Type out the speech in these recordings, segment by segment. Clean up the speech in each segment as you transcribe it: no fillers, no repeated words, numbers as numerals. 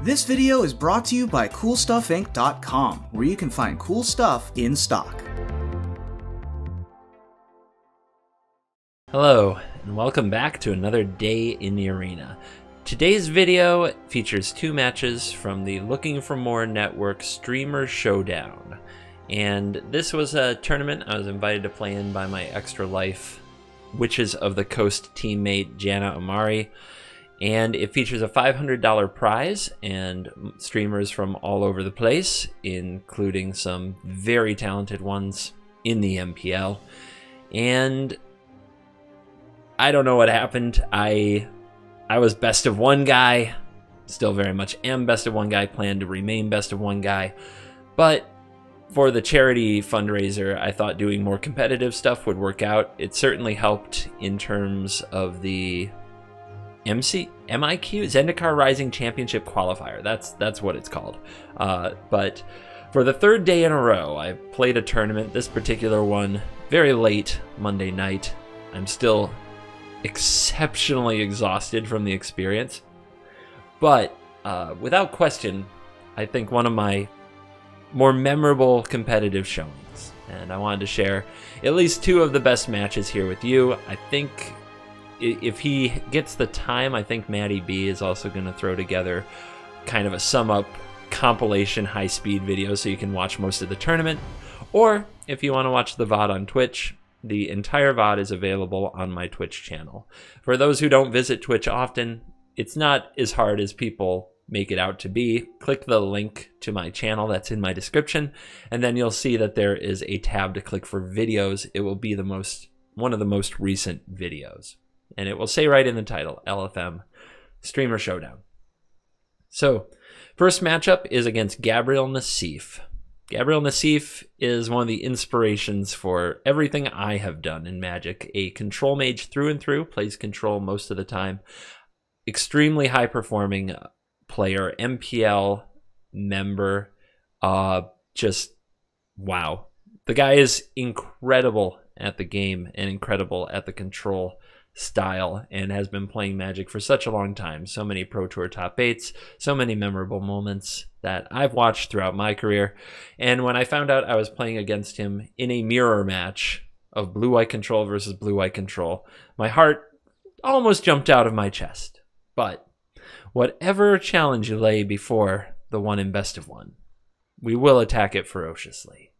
This video is brought to you by CoolStuffInc.com, where you can find cool stuff in stock. Hello, and welcome back to another day in the arena. Today's video features two matches from the Looking for More Network Streamer Showdown. And this was a tournament I was invited to play in by my Extra Life Witches of the Coast teammate, Jana Amari. And it features a $500 prize and streamers from all over the place, including some very talented ones in the MPL. And I don't know what happened. I was best of one guy, still very much am best of one guy, plan to remain best of one guy. But for the charity fundraiser, I thought doing more competitive stuff would work out. It certainly helped in terms of the MIQ, Zendikar Rising Championship Qualifier. That's what it's called. But for the third day in a row, I played a tournament, this particular one, very late Monday night. I'm still exceptionally exhausted from the experience. But without question, I think one of my more memorable competitive showings. And I wanted to share at least two of the best matches here with you. I think if he gets the time, I think Maddie B is also going to throw together kind of a sum-up compilation high-speed video so you can watch most of the tournament. Or if you want to watch the VOD on Twitch, the entire VOD is available on my Twitch channel. For those who don't visit Twitch often, it's not as hard as people make it out to be. Click the link to my channel that's in my description, and then you'll see that there is a tab to click for videos. It will be one of the most recent videos. And it will say right in the title, LFM Streamer Showdown. So, first matchup is against Gabriel Nassif. Gabriel Nassif is one of the inspirations for everything I have done in Magic. A control mage through and through, plays control most of the time. Extremely high performing player, MPL member. Just wow. The guy is incredible at the game and incredible at the control style, and has been playing Magic for such a long time. So many Pro Tour top 8s, so many memorable moments that I've watched throughout my career. And when I found out I was playing against him in a mirror match of blue-white control versus blue-white control, my heart almost jumped out of my chest. But whatever challenge lay before the one in best of one, we will attack it ferociously,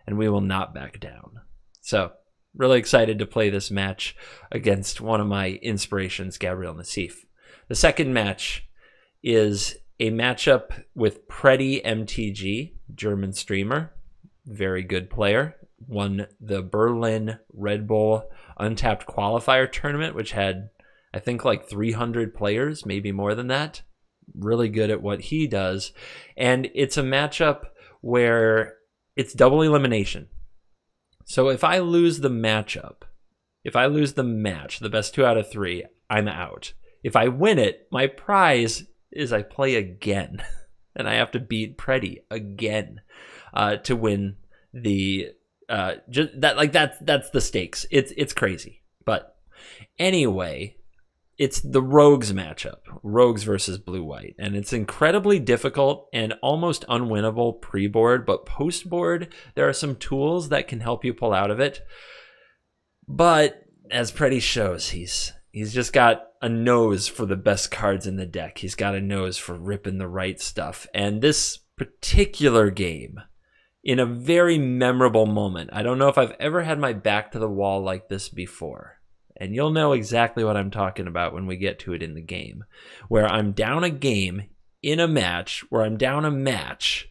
and we will not back down. So, really excited to play this match against one of my inspirations, Gabriel Nassif. The second match is a matchup with Pretty MTG, German streamer, very good player. Won the Berlin Red Bull Untapped Qualifier tournament, which had, I think, like 300 players, maybe more than that. Really good at what he does. And it's a matchup where it's double elimination. So if I lose the matchup, if I lose the match, the best 2 out of 3, I'm out. If I win it, my prize is I play again, and I have to beat Pretty again to win the that's the stakes. It's crazy. But anyway, it's the Rogues matchup, Rogues versus Blue-White, and it's incredibly difficult and almost unwinnable pre-board, but post-board, there are some tools that can help you pull out of it. But as Pretty shows, he's just got a nose for the best cards in the deck. He's got a nose for ripping the right stuff. And this particular game, in a very memorable moment, I don't know if I've ever had my back to the wall like this before. And you'll know exactly what I'm talking about when we get to it in the game, where I'm down a game in a match, where I'm down a match,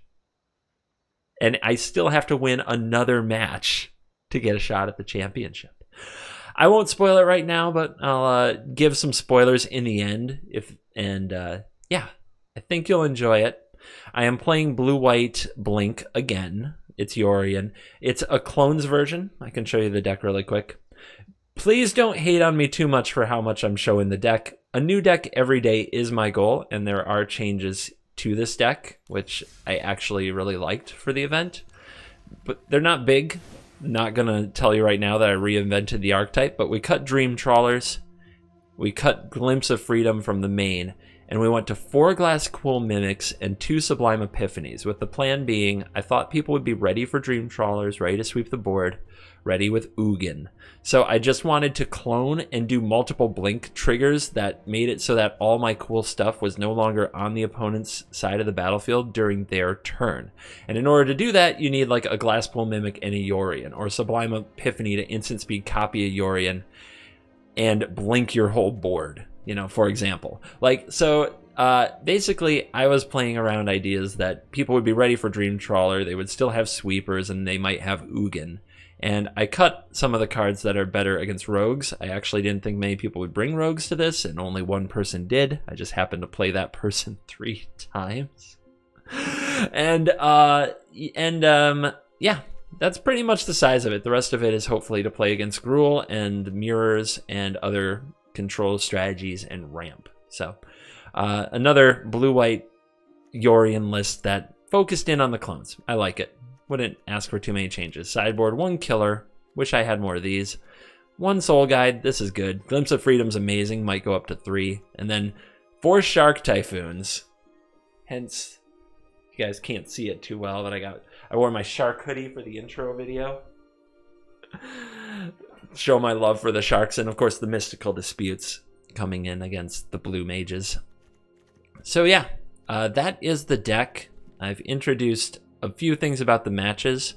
and I still have to win another match to get a shot at the championship. I won't spoil it right now, but I'll give some spoilers in the end. Yeah, I think you'll enjoy it. I am playing Blue-White Blink again. It's Yorion. It's a clones version. I can show you the deck really quick. Please don't hate on me too much for how much I'm showing the deck. A new deck every day is my goal, and there are changes to this deck, which I actually really liked for the event. But they're not big. I'm not going to tell you right now that I reinvented the archetype, but we cut Dream Trawlers. We cut Glimpse of Freedom from the main, and we went to 4 Glasspool Mimics and 2 Sublime Epiphanies, with the plan being I thought people would be ready for Dream Trawlers, ready to sweep the board, ready with Ugin. So I just wanted to clone and do multiple blink triggers that made it so that all my cool stuff was no longer on the opponent's side of the battlefield during their turn. And in order to do that, you need like a Glasspool Mimic and a Yorion, or Sublime Epiphany to instant speed copy a Yorion and blink your whole board, you know, for example. Like, so basically I was playing around ideas that people would be ready for Dream Trawler, they would still have sweepers, and they might have Ugin. And I cut some of the cards that are better against rogues. I actually didn't think many people would bring rogues to this, and only one person did. I just happened to play that person 3 times. And yeah, that's pretty much the size of it. The rest of it is hopefully to play against Gruul and mirrors and other control strategies and ramp. So another blue-white Yorion list that focused in on the clones. I like it. Wouldn't ask for too many changes. Sideboard, 1 killer. Wish I had more of these. 1 Soul Guide. This is good. Glimpse of Freedom's amazing. Might go up to 3. And then 4 Shark Typhoons. Hence, you guys can't see it too well, but I wore my shark hoodie for the intro video. Show my love for the sharks, and of course the mystical disputes coming in against the blue mages. So yeah, that is the deck. I've introduced a few things about the matches.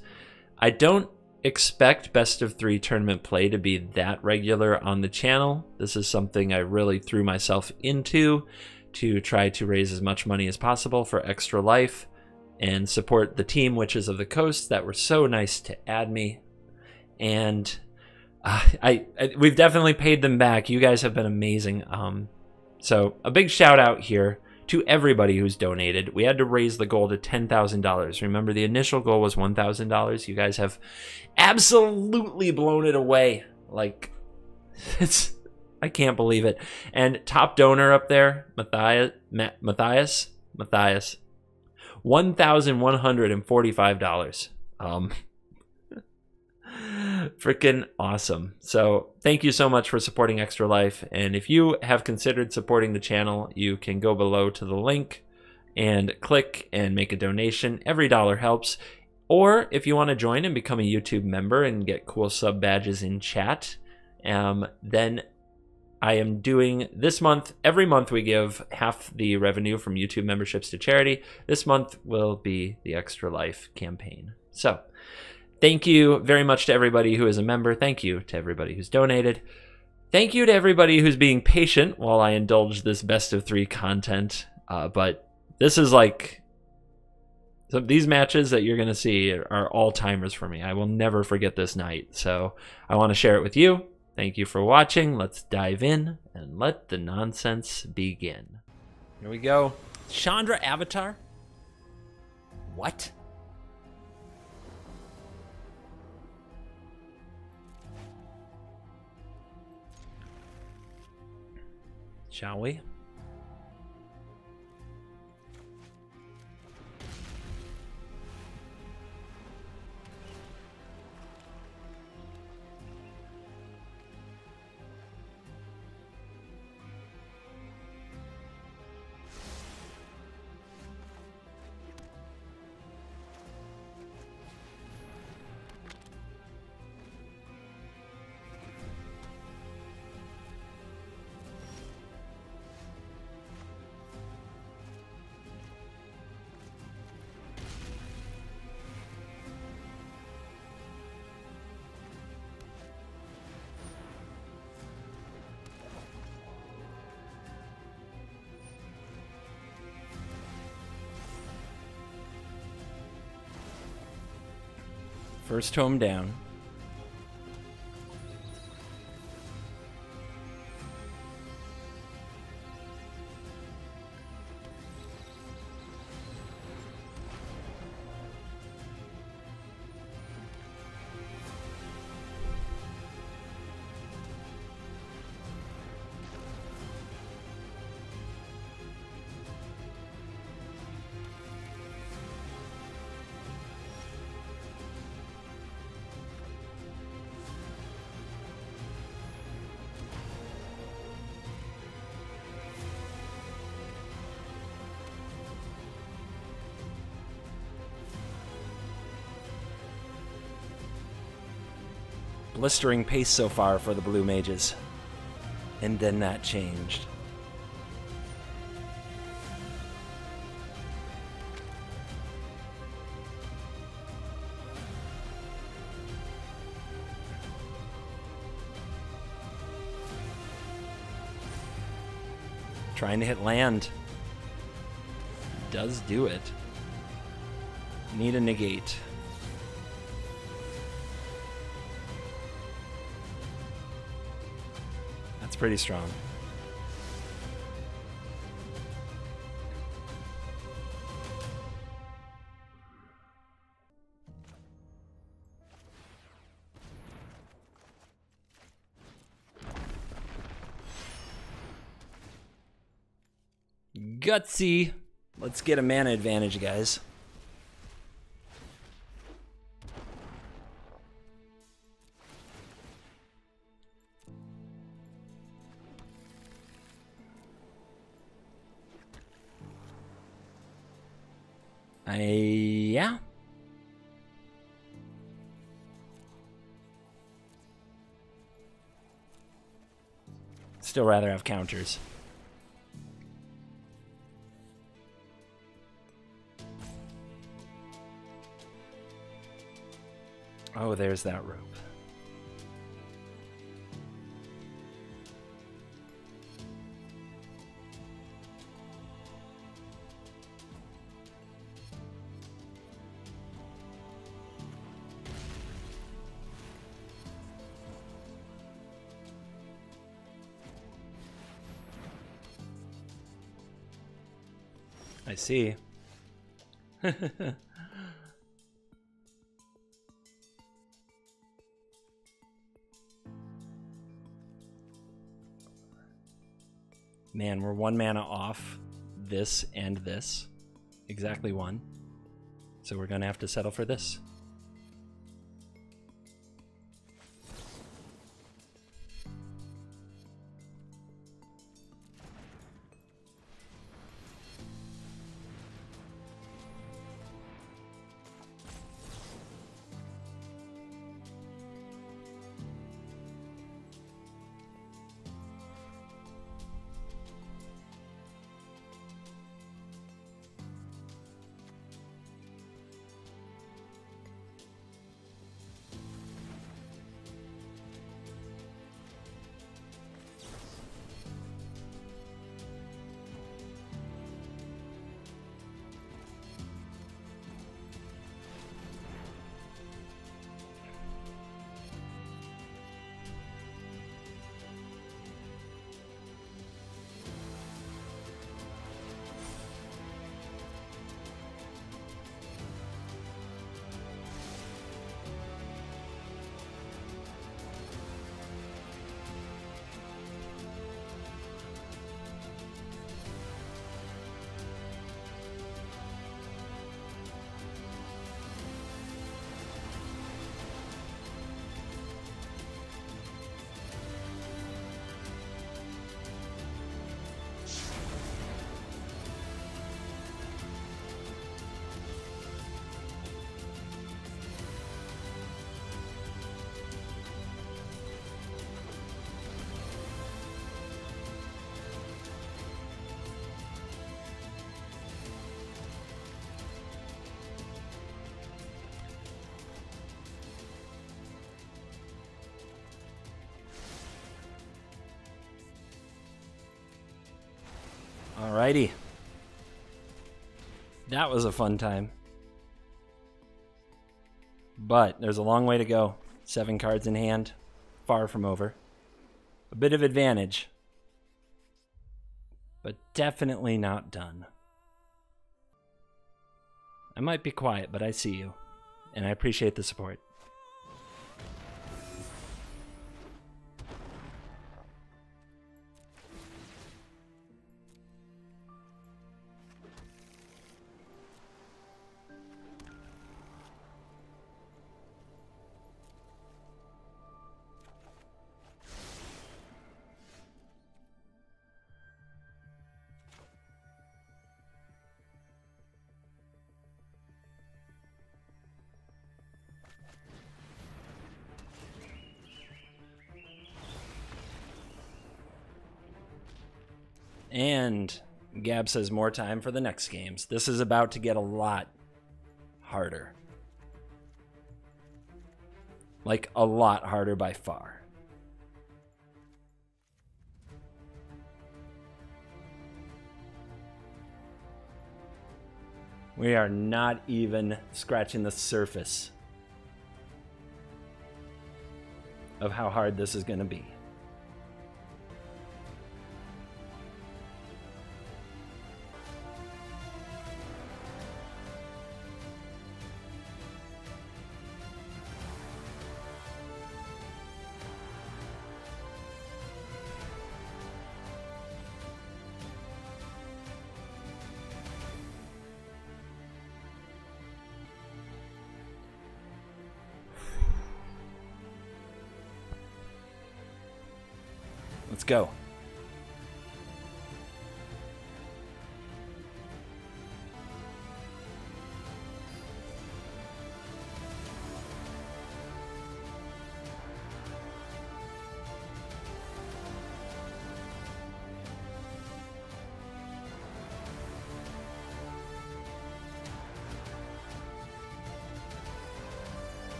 I don't expect best of 3 tournament play to be that regular on the channel. This is something I really threw myself into to try to raise as much money as possible for Extra Life and support the team Witches of the Coast that were so nice to add me. And we've definitely paid them back. You guys have been amazing. So a big shout out here to everybody who's donated. We had to raise the goal to $10,000. Remember, the initial goal was $1,000. You guys have absolutely blown it away. Like, I can't believe it. And top donor up there, Matthias, $1,145. Freaking awesome. So thank you so much for supporting Extra Life, and if you have considered supporting the channel, you can go below to the link and click and make a donation. Every dollar helps. Or if you want to join and become a YouTube member and get cool sub badges in chat, then I am doing this month, every month we give half the revenue from YouTube memberships to charity. This month will be the Extra Life campaign. So thank you very much to everybody who is a member. Thank you to everybody who's donated. Thank you to everybody who's being patient while I indulge this best of 3 content. But this is like, so these matches that you're going to see are all-timers for me. I will never forget this night. So I want to share it with you. Thank you for watching. Let's dive in and let the nonsense begin. Here we go. Chandra Avatar? What? Shall we? First home down. blistering pace so far for the blue mages. And then that changed. Trying to hit land. Does do it. Need a negate. That's pretty strong. Gutsy. Let's get a mana advantage, guys. Yeah. Still rather have counters. Oh, there's that rope. I see. Man, we're 1 mana off this and this. Exactly 1. So we're gonna have to settle for this. Alrighty. That was a fun time. But there's a long way to go. 7 cards in hand. Far from over. A bit of advantage. But definitely not done. I might be quiet, but I see you. And I appreciate the support. And Gab says more time for the next games. This is about to get a lot harder. Like, a lot harder by far. We are not even scratching the surface of how hard this is going to be. Let's go.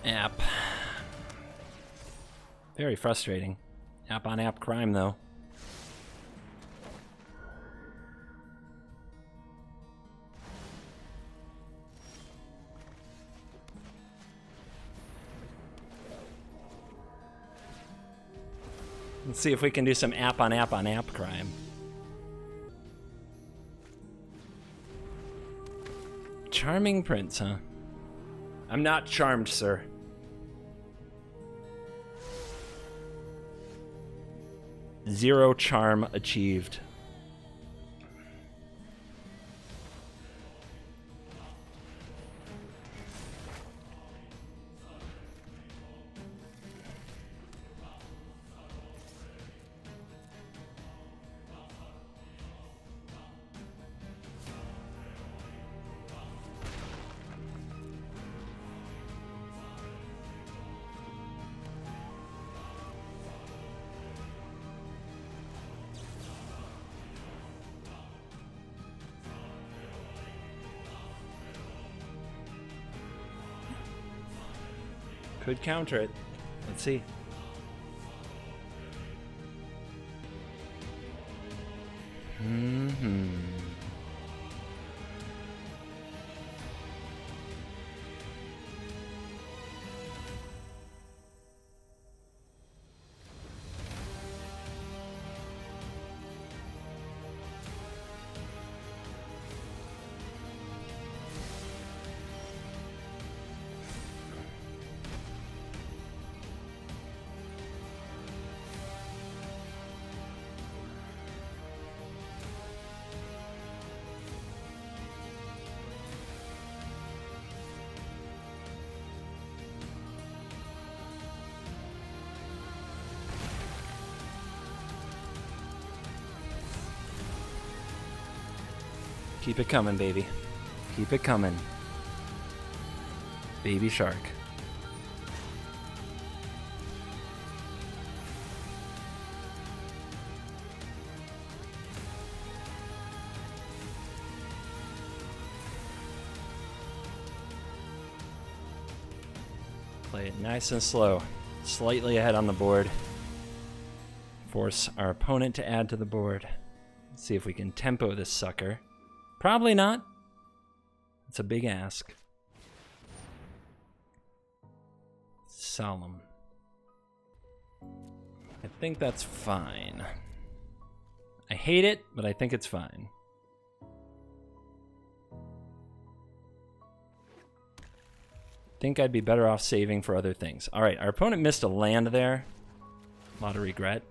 App. Very frustrating. App on app crime, though. Let's see if we can do some app on app crime. Charming prince, huh? I'm not charmed, sir. Zero charm achieved. Could counter it. Let's see. Keep it coming, baby. Keep it coming. Baby shark. Play it nice and slow. Slightly ahead on the board. Force our opponent to add to the board. Let's see if we can tempo this sucker. Probably not. It's a big ask. Solemn. I think that's fine. I hate it, but I think it's fine. Think I'd be better off saving for other things. All right, our opponent missed a land there. A lot of regret.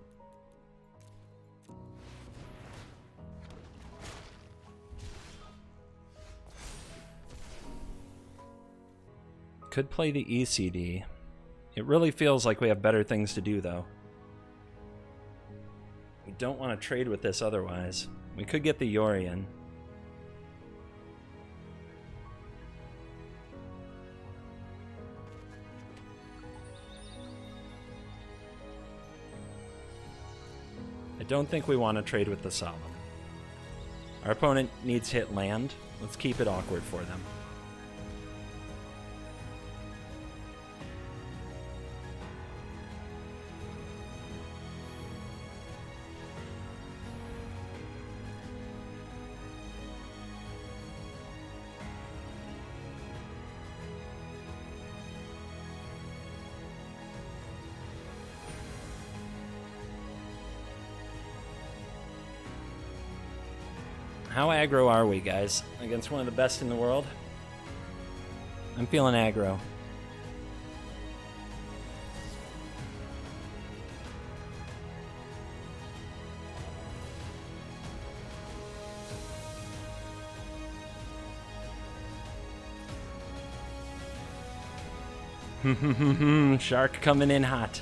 could play the ECD. It really feels like we have better things to do, though. We don't want to trade with this otherwise. We could get the Yorion. I don't think we want to trade with the Solemn. Our opponent needs to hit land. Let's keep it awkward for them. How aggro are we, guys, against one of the best in the world? I'm feeling aggro. Shark coming in hot.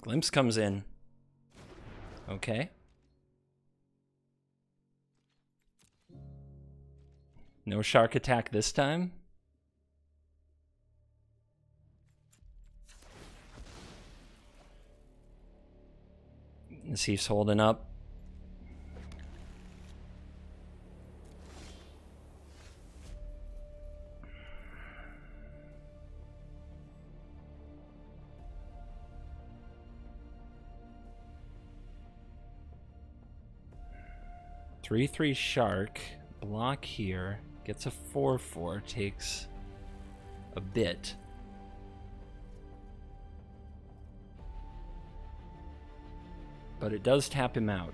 Glimpse comes in. Okay. No shark attack this time. Nasif's holding up. Three shark, block here, gets a 4/4, takes a bit. But it does tap him out.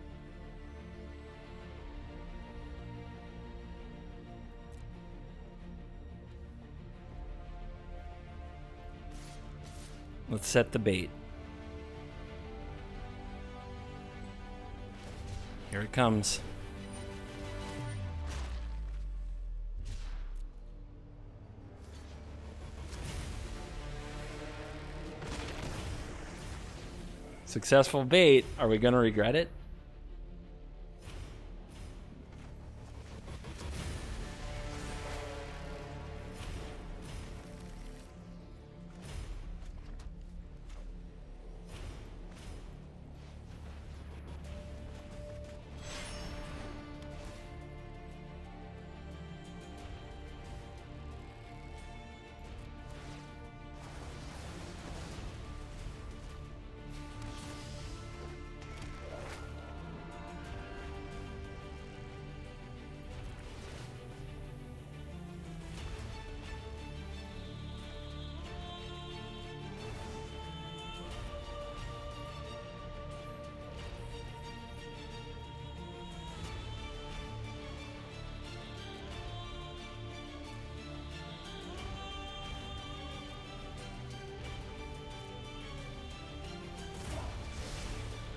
Let's set the bait. Here it comes. Successful bait. Are we going to regret it?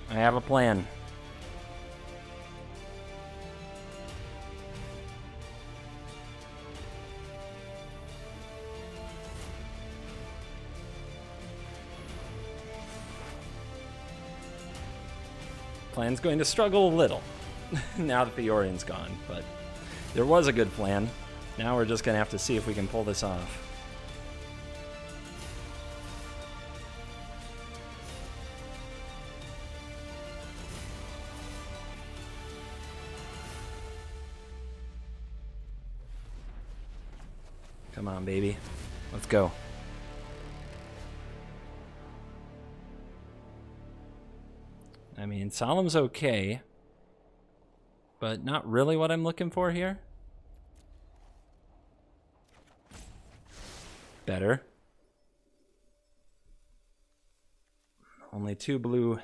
I have a plan. Plan's going to struggle a little now that the Orion's gone, but there was a good plan. Now we're just going to have to see if we can pull this off. Come on, baby. Let's go. I mean, Solemn's okay, but not really what I'm looking for here. Better. Only 2 blue.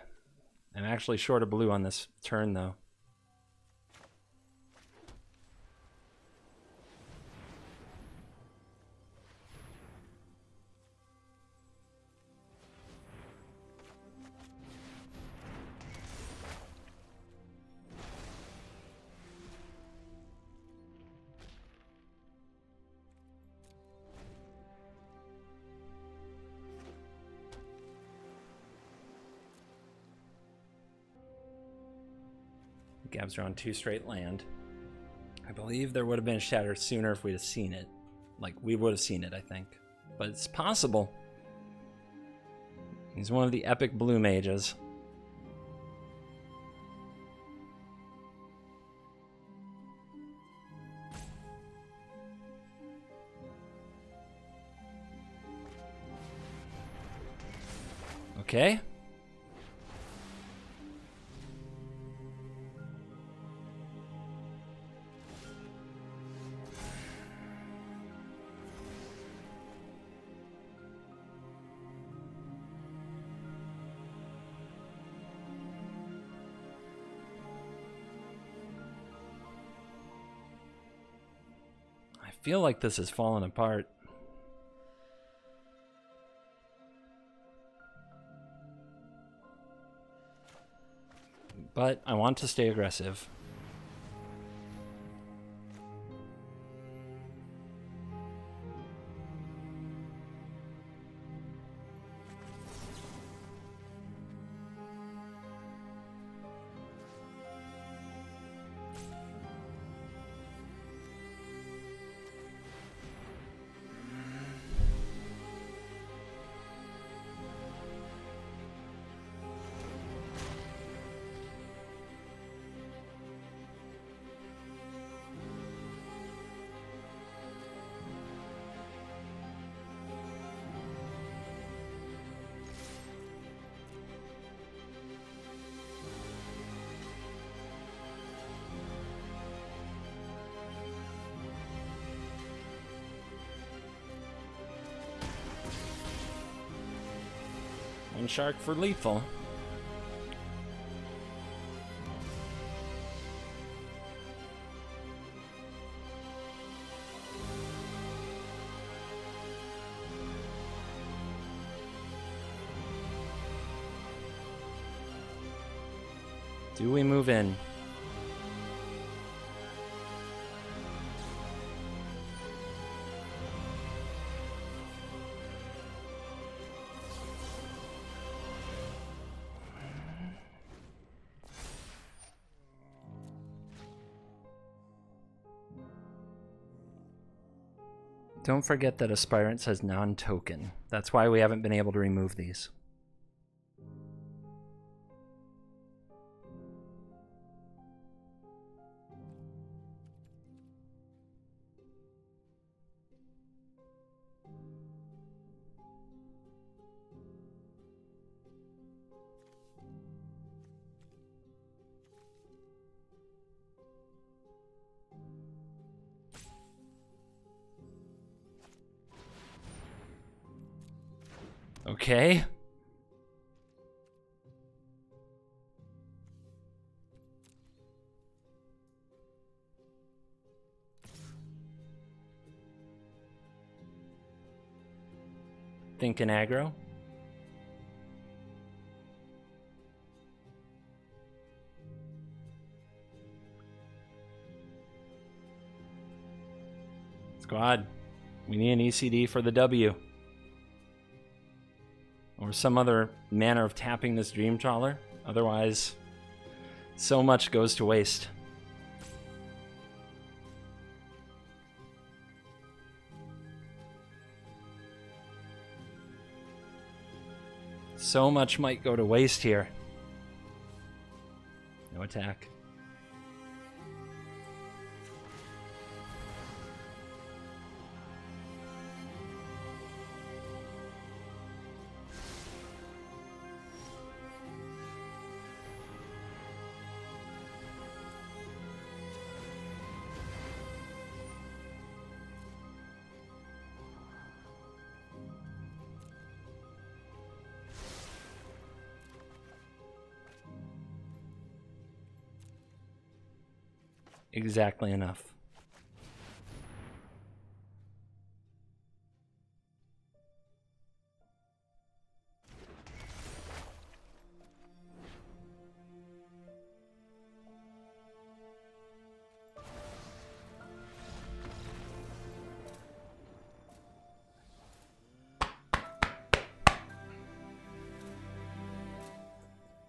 I'm actually short of blue on this turn, though. Gab's drawn 2 straight land. I believe there would have been a shatter sooner if we'd have seen it. Like, we would have seen it, I think. But it's possible. He's one of the epic blue mages. Okay. I feel like this is falling apart. But I want to stay aggressive. One shark for lethal. Do we move in? Don't forget that Aspirant says non-token. That's why we haven't been able to remove these. Okay. Thinking aggro. Squad, we need an ECD for the W. Or some other manner of tapping this Dream Trawler. Otherwise, so much goes to waste. So much might go to waste here. No attack. exactly enough.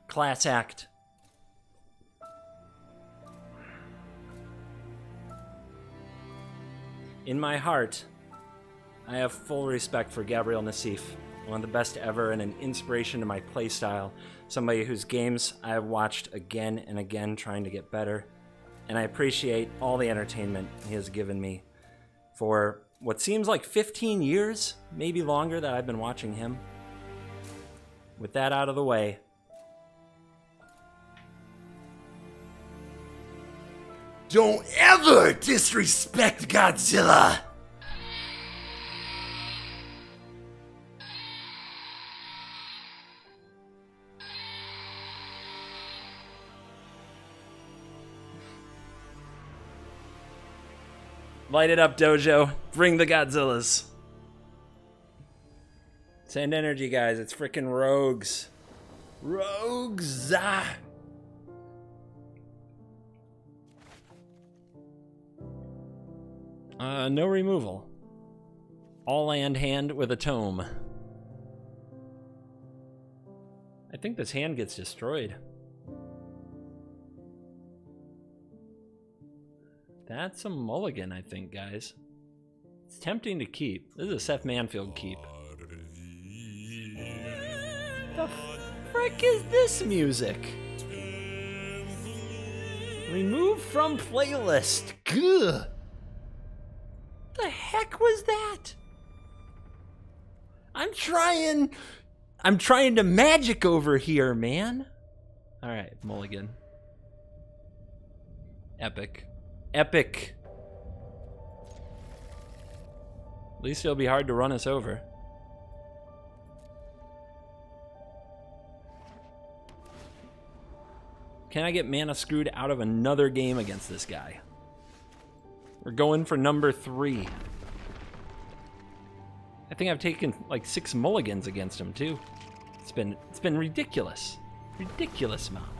Class act. In my heart, I have full respect for Gabriel Nassif, one of the best ever and an inspiration to my playstyle, somebody whose games I have watched again and again trying to get better, and I appreciate all the entertainment he has given me for what seems like 15 years, maybe longer, that I've been watching him. With that out of the way, don't ever disrespect Godzilla! light it up, Dojo. Bring the Godzillas. Send energy, guys. It's frickin' rogues. Rogues! Ah! No removal. All land hand with a tome. I think this hand gets destroyed. That's a mulligan, I think, guys. It's tempting to keep. This is a Seth Manfield keep. The frick is this music? Remove from playlist. Gah. The heck was that? I'm trying to magic over here, man. All right, mulligan. Epic. Epic. At least it'll be hard to run us over. Can I get mana screwed out of another game against this guy? We're going for number 3. I think I've taken like 6 mulligans against him too. It's been ridiculous. Ridiculous amount.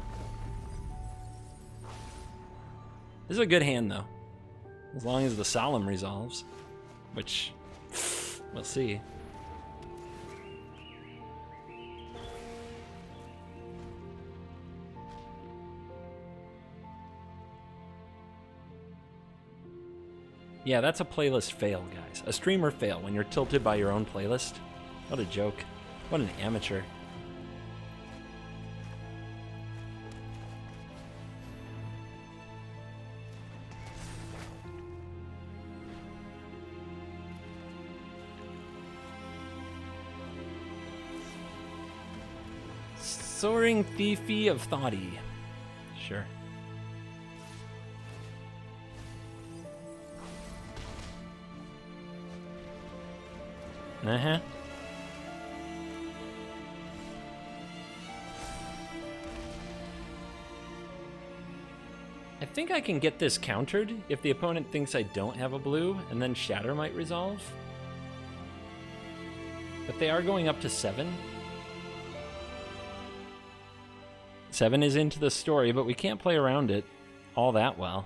This is a good hand though. As long as the Solemn resolves. Which we'll see. Yeah, that's a playlist fail, guys. A streamer fail when you're tilted by your own playlist. What a joke. What an amateur. Soaring Thiefy of Thoughty. Sure. Uh-huh. I think I can get this countered if the opponent thinks I don't have a blue, and then Shatter might resolve. But they are going up to 7. 7 is into the story, but we can't play around it all that well.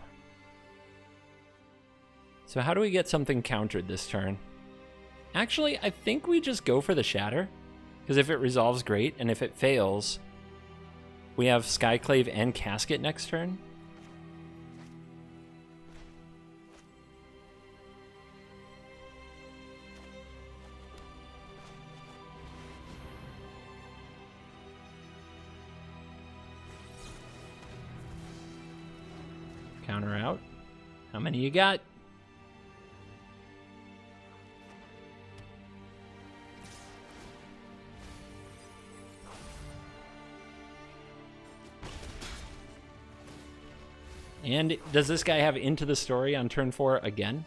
So how do we get something countered this turn? Actually, I think we just go for the Shatter, because if it resolves, great, and if it fails, we have Skyclave and Casket next turn. Counter out. How many you got? And does this guy have Into the Story on turn 4 again?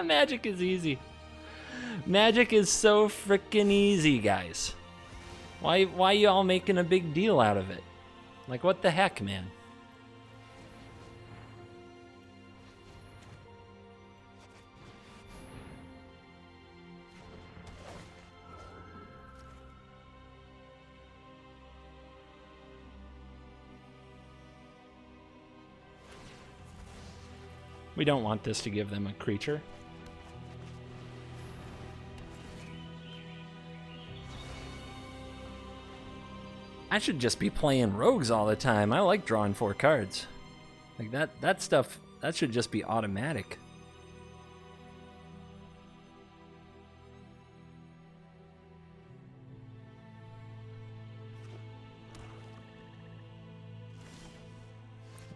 Magic is easy. Magic is so freaking easy, guys. Why y'all making a big deal out of it? Like, what the heck, man? We don't want this to give them a creature. I should just be playing rogues all the time. I like drawing 4 cards. Like that stuff, that should just be automatic.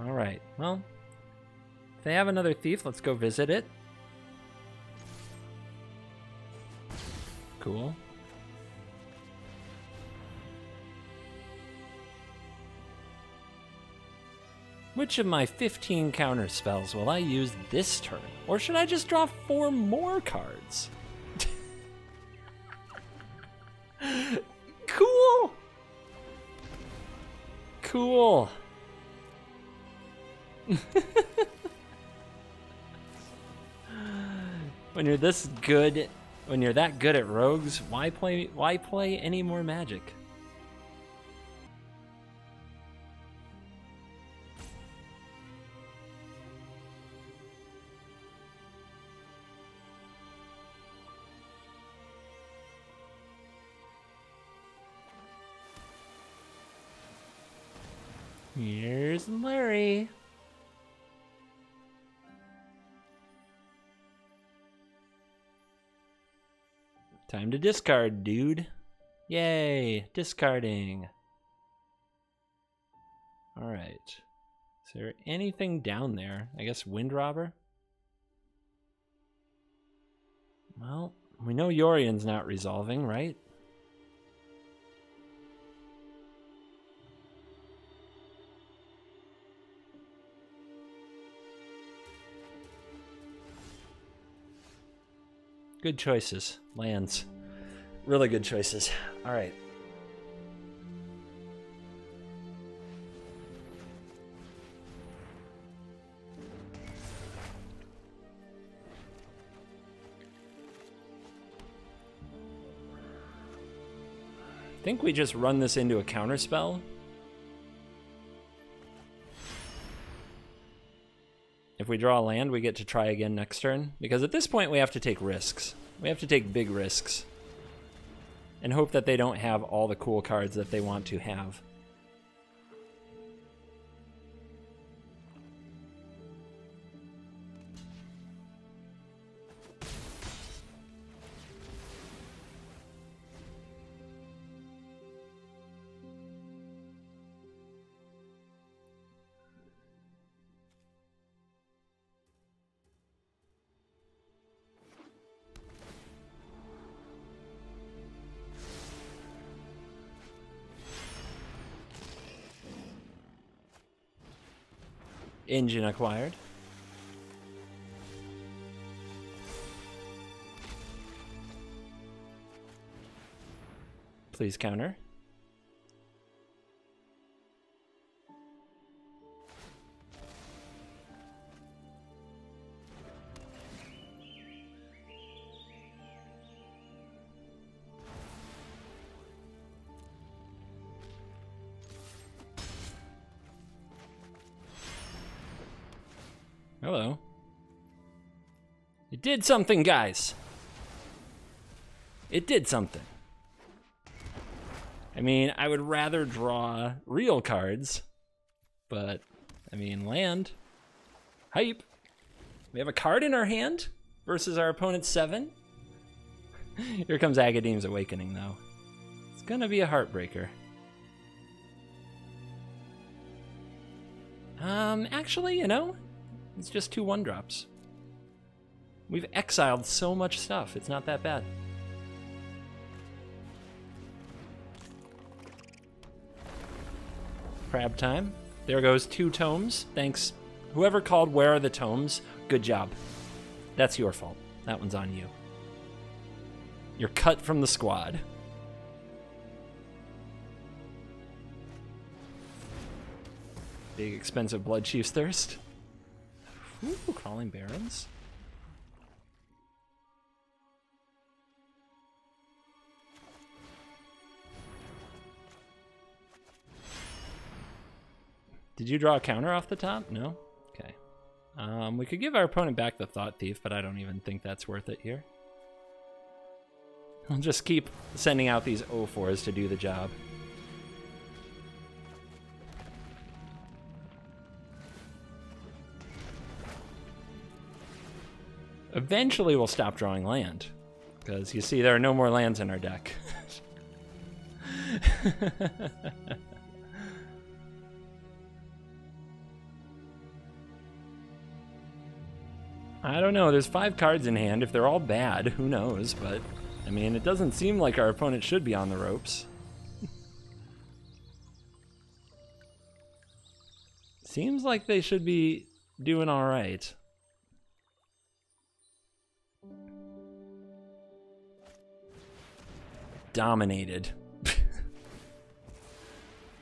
All right, well, if they have another thief, let's go visit it. Cool. Which of my 15 counter spells will I use this turn? Or should I just draw 4 more cards? Cool! Cool. When you're this good, when you're that good at rogues, why play any more Magic? Here's Larry. Time to discard, dude. Yay, discarding. All right. Is there anything down there? I guess Wind Robber? Well, we know Yorion's not resolving, right? Good choices. Lands. Really good choices. All right. I think we just run this into a counterspell. If we draw a land, we get to try again next turn. Because at this point, we have to take risks. We have to take big risks. And hope that they don't have all the cool cards that they want to have. Engine acquired. Please counter. Hello. It did something, guys. It did something. I mean, I would rather draw real cards, but, I mean, land. Hype. We have a card in our hand versus our opponent's 7. Here comes Agadeem's Awakening, though. It's gonna be a heartbreaker. Actually, you know, it's just 2 1-drops. We've exiled so much stuff, it's not that bad. Crab time. There goes 2 tomes. Thanks. Whoever called Where Are the Tomes? Good job. That's your fault. That one's on you. You're cut from the squad. Big expensive Blood Chief's Thirst. Ooh, Crawling Barrens. Did you draw a counter off the top? No? Okay. We could give our opponent back the Thought Thief, but I don't even think that's worth it here. I'll just keep sending out these O4s to do the job. Eventually we'll stop drawing land, because you see there are no more lands in our deck. I don't know, there's 5 cards in hand. If they're all bad, who knows, but I mean, it doesn't seem like our opponent should be on the ropes. Seems like they should be doing all right. Dominated.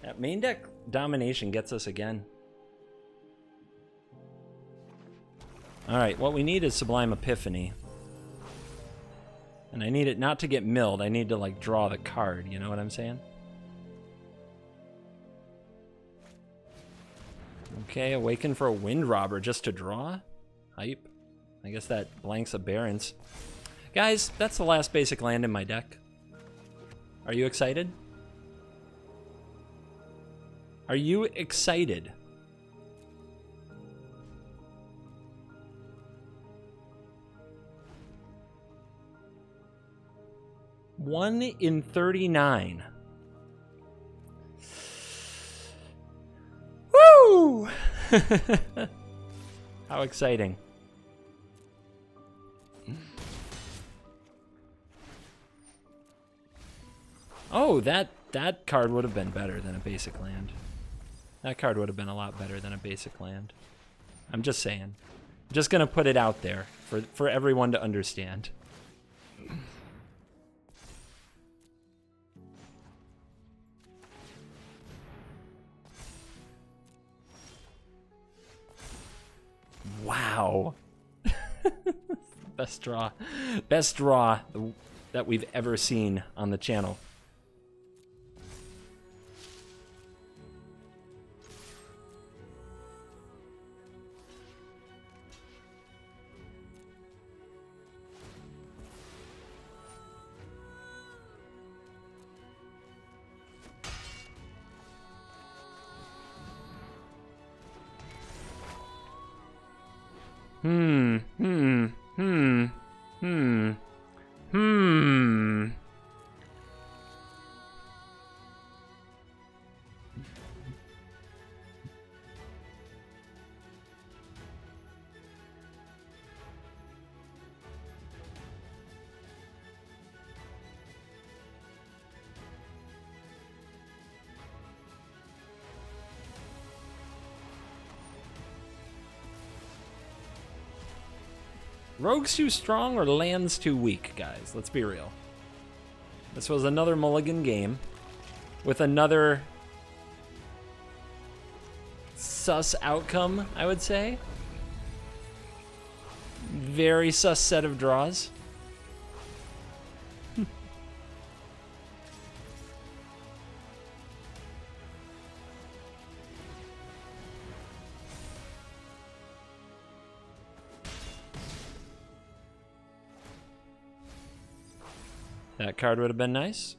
That main deck domination gets us again. Alright, what we need is Sublime Epiphany. And I need it not to get milled, I need to like draw the card, you know what I'm saying? Okay, Awaken for a Wind Robber just to draw? Hype. I guess that blanks a Barrens. Guys, that's the last basic land in my deck. Are you excited? Are you excited? One in 39. Woo! How exciting. Oh, that card would have been better than a basic land. That card would have been a lot better than a basic land. I'm just saying. I'm just gonna put it out there for everyone to understand. Wow. Best draw. Best draw that we've ever seen on the channel. Rogue's too strong or land's too weak, guys? Let's be real. This was another mulligan game with another sus outcome, I would say. Very sus set of draws. That card would have been nice.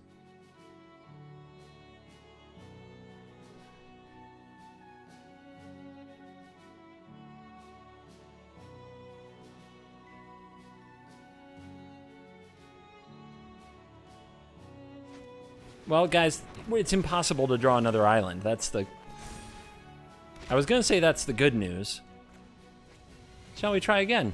Well, guys, it's impossible to draw another island. That's the... I was gonna say that's the good news. Shall we try again?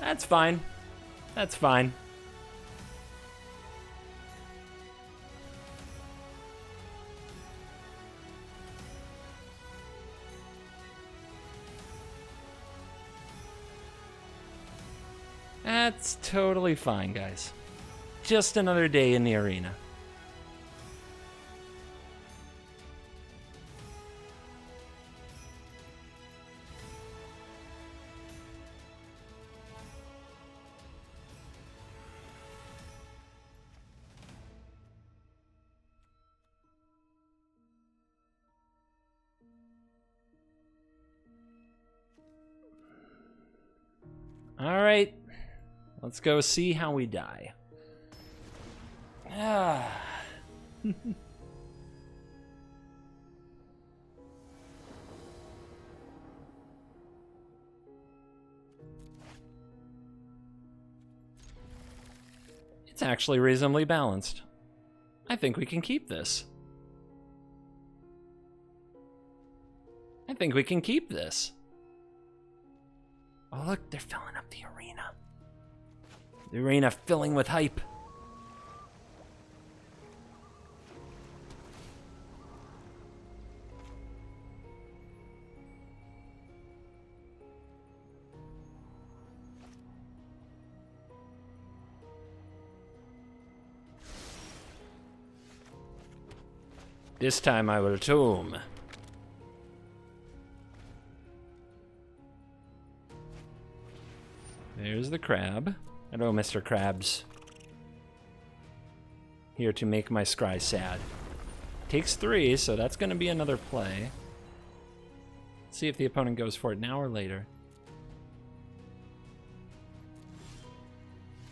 That's fine. That's fine. That's totally fine, guys. Just another day in the arena. All right, let's go see how we die. It's actually reasonably balanced. I think we can keep this. I think we can keep this. Oh, look, they're filling up the arena. The arena filling with hype. This time I will tomb. There's the crab. Hello, Mr. Krabs. Here to make my scry sad. Takes 3, so that's going to be another play. Let's see if the opponent goes for it now or later.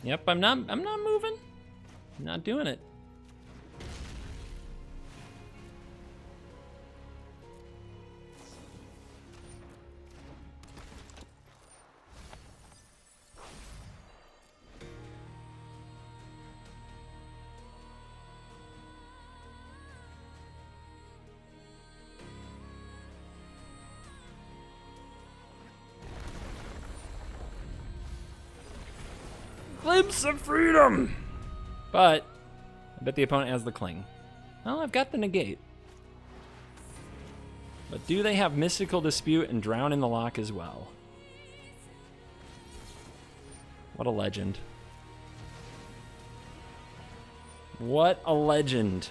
Yep, I'm not moving. I'm not doing it. Glimpse of freedom! But I bet the opponent has the cling. Well, I've got the negate. But do they have Mystical Dispute and Drown in the Lock as well? What a legend. What a legend.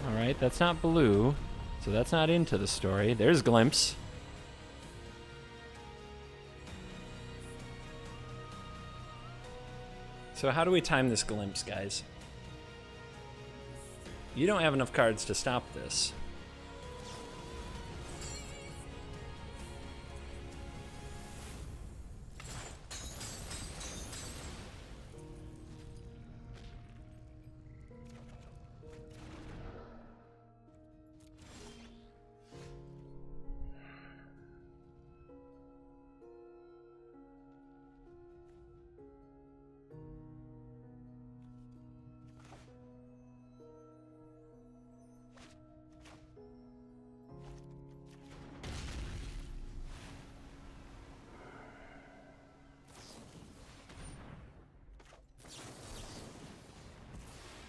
Alright, that's not blue, so that's not into the story. There's Glimpse. So how do we time this Glimpse, guys? You don't have enough cards to stop this.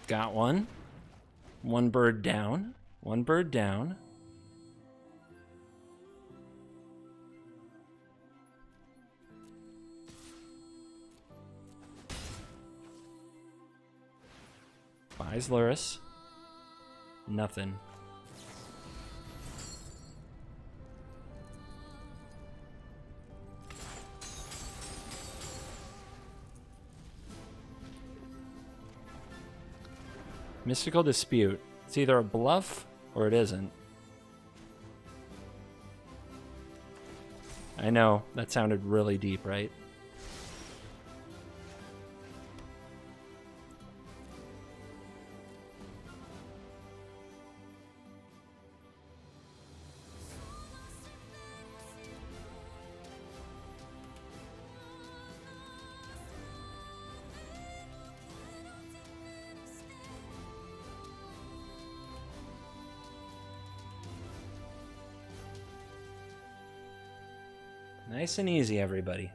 Got one. One bird down. One bird down. Buys Luris. Nothing. Mystical Dispute. It's either a bluff or it isn't. I know, that sounded really deep, right? Nice and easy, everybody.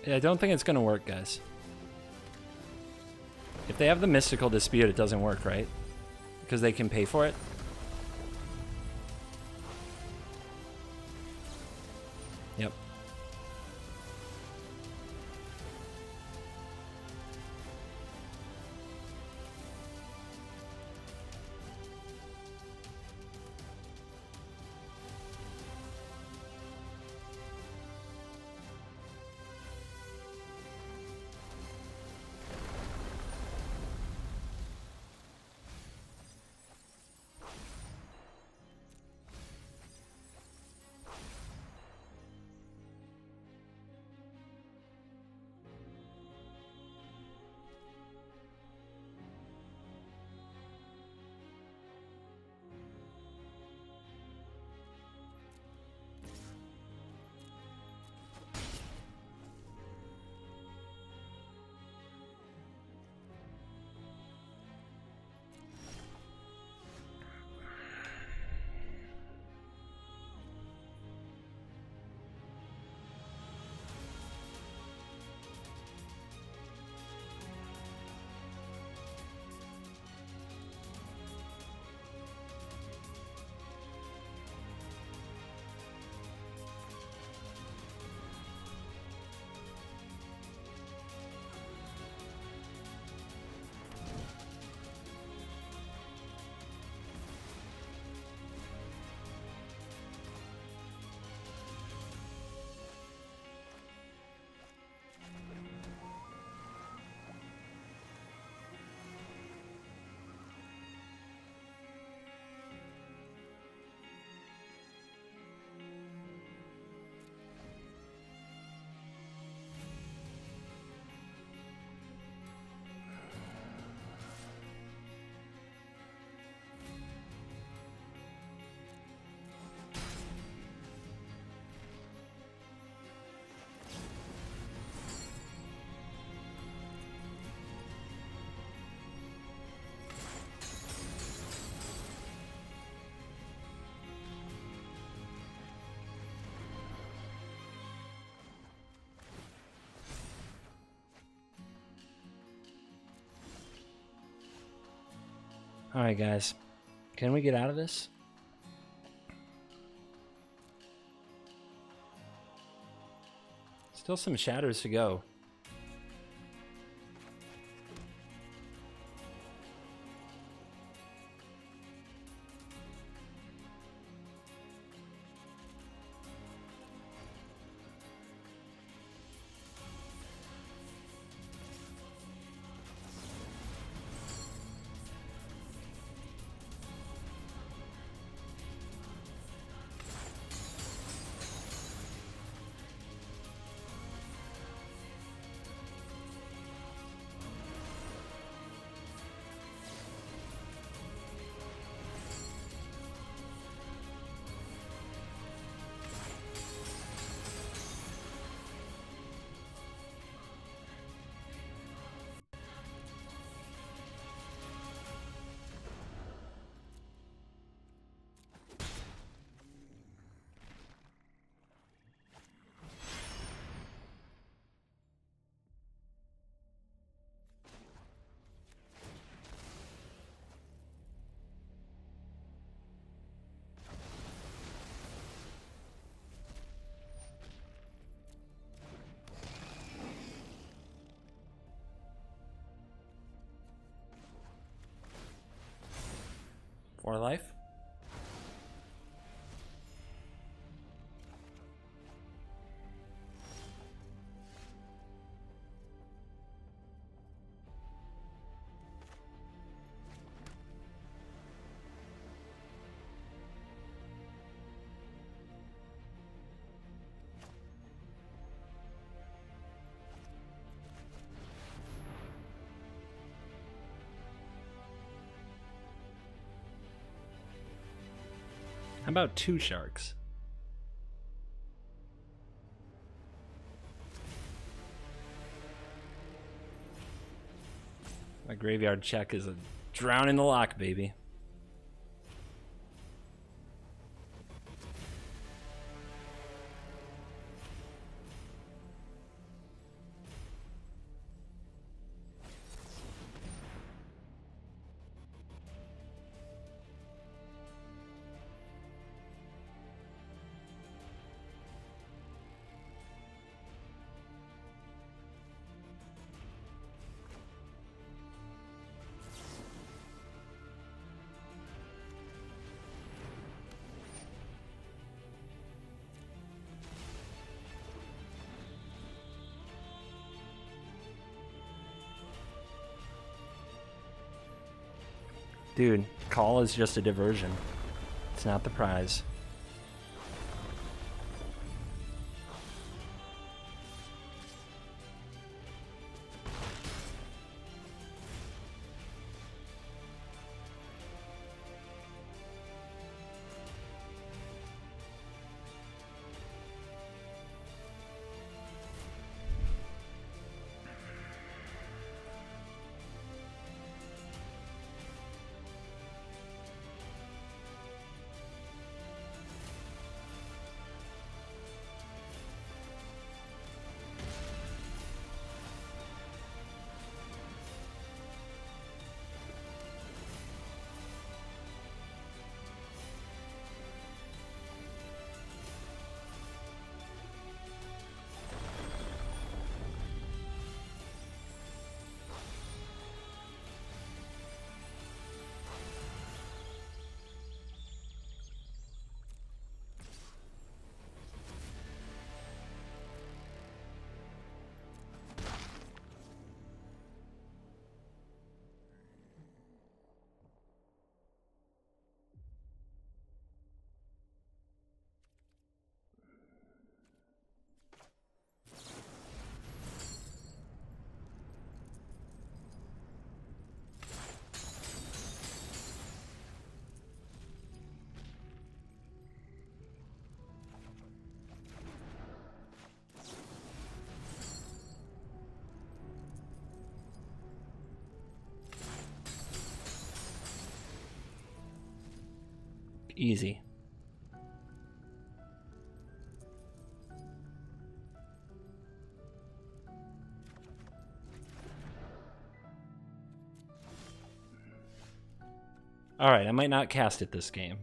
Yeah, I don't think it's gonna work, guys. If they have the Mystical Dispute, it doesn't work, right? Because they can pay for it? Yep. Alright, guys. Can we get out of this? Still some shatters to go. 4 life. How about 2 sharks? My graveyard check is a drown in the lock, baby. Dude, call is just a diversion. It's not the prize. Easy. Alright, I might not cast it this game.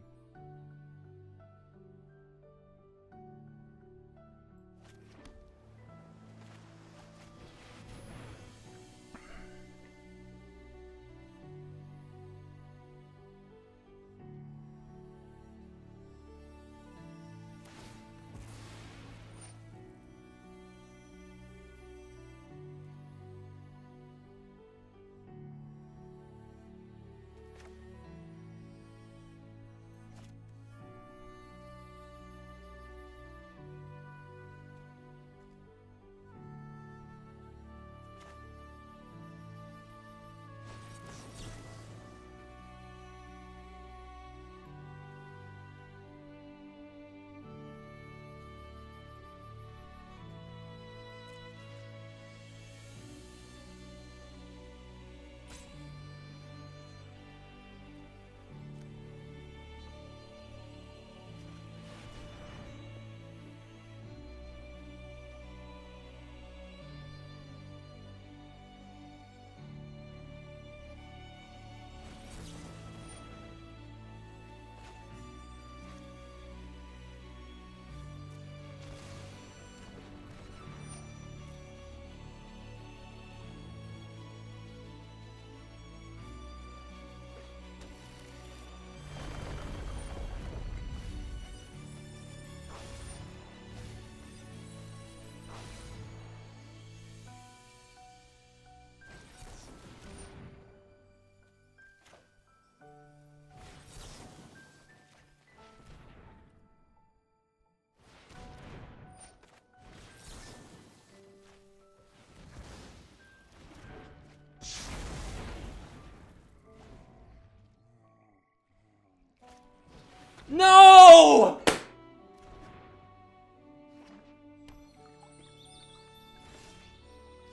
No!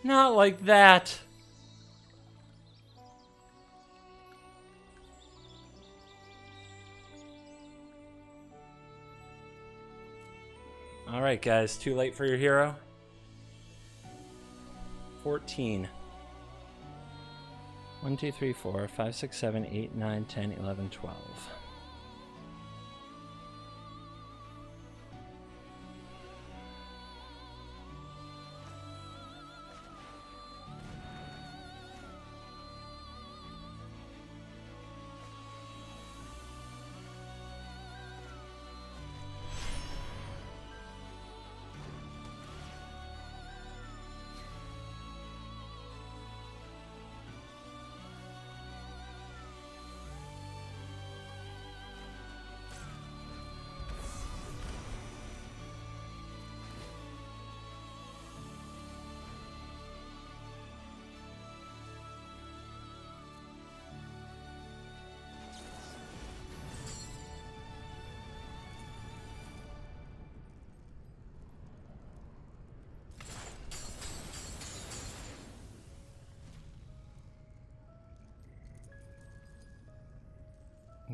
Not like that. All right, guys, too late for your hero. 14. 1, 2, 3, 4, 5, 6, 7, 8, 9, 10, 11, 12.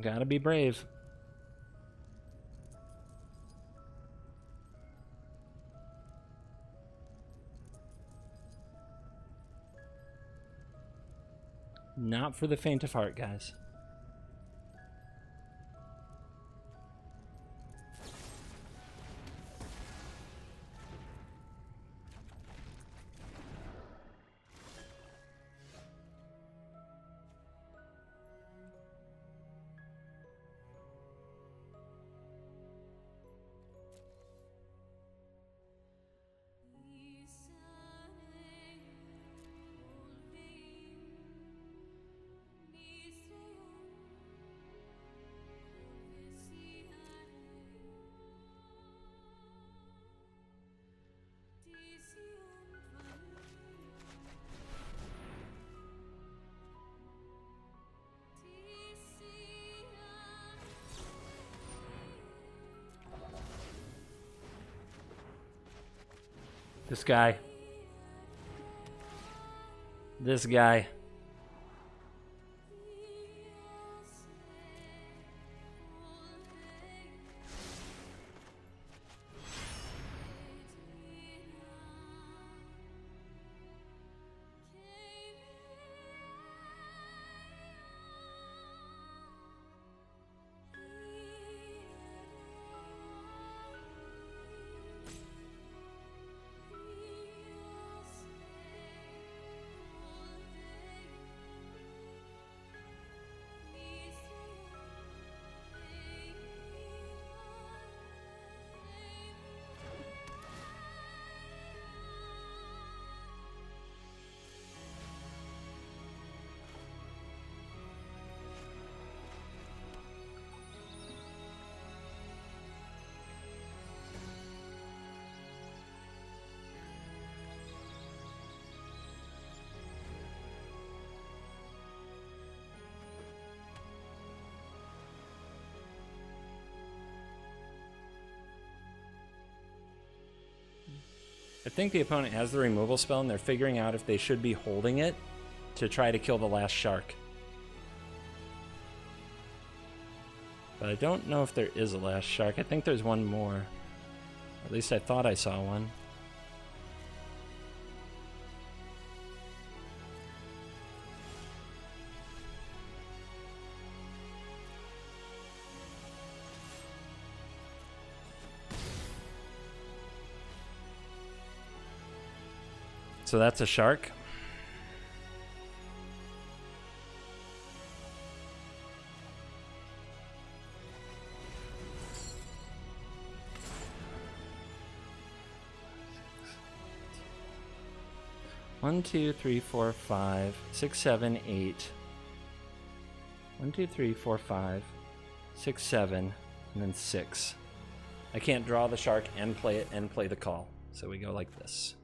Gotta be brave. Not for the faint of heart, guys. This guy. This guy. I think the opponent has the removal spell and they're figuring out if they should be holding it to try to kill the last shark. But I don't know if there is a last shark. I think there's one more. At least I thought I saw one. So that's a shark. One, two, three, four, five, 6, 7, 8. 1, 2, 3, 4, 5, 6, 7, and then 6. I can't draw the shark and play it and play the call. So we go like this.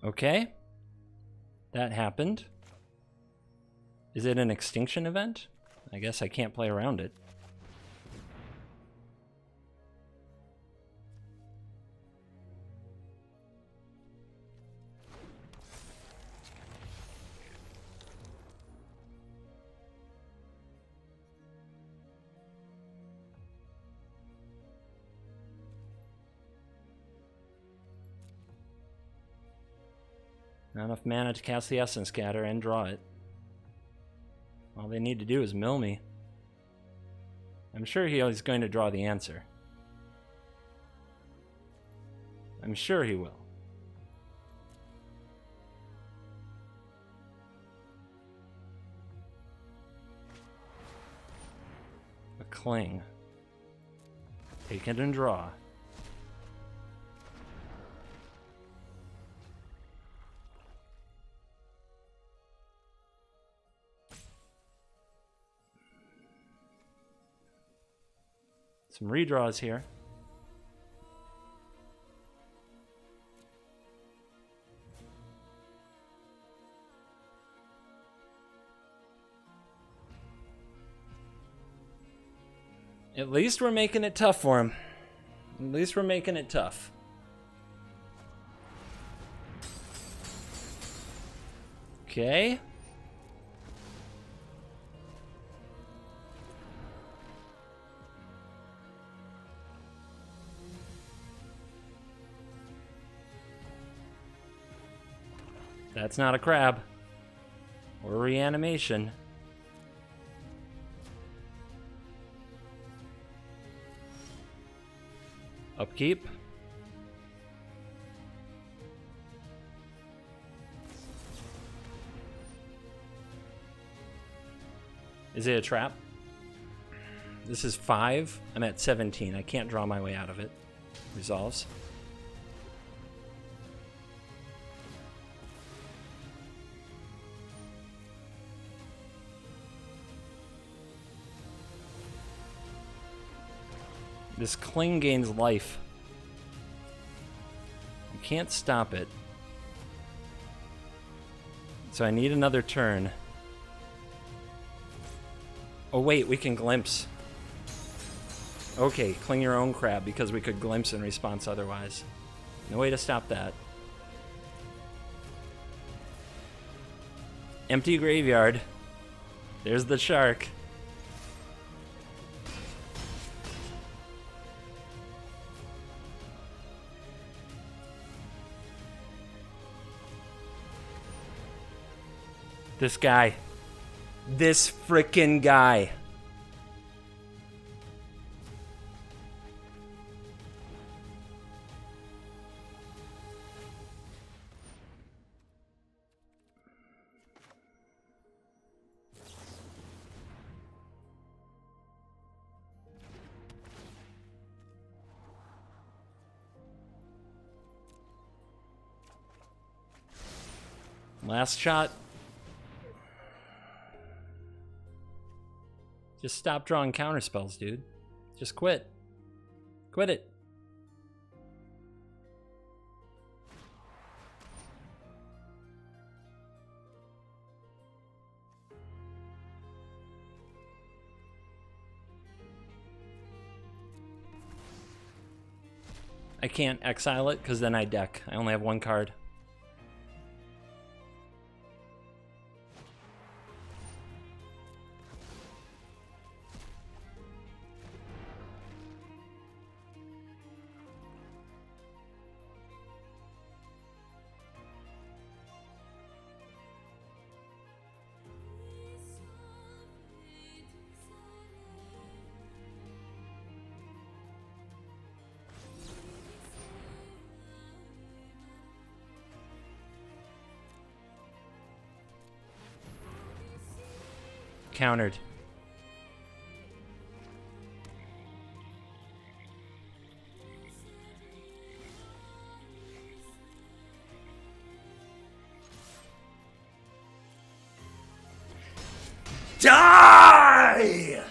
Okay. That happened. Is it an extinction event? I guess I can't play around it. Not enough mana to cast the Essence Scatter and draw it. All they need to do is mill me. I'm sure he's going to draw the answer. I'm sure he will. A Cling. Take it and draw. Some redraws here. At least we're making it tough for him. At least we're making it tough. Okay. That's not a crab. Or reanimation. Upkeep. Is it a trap? This is 5. I'm at 17. I can't draw my way out of it. Resolves. This Cling gains life. You can't stop it. So I need another turn. Oh wait, we can glimpse. Okay, Cling your own crab because we could glimpse in response otherwise. No way to stop that. Empty graveyard. There's the shark. This guy. This frickin' guy. Last shot. Just stop drawing counterspells, dude. Just quit. Quit it. I can't exile it because then I deck. I only have one card. Countered. Die!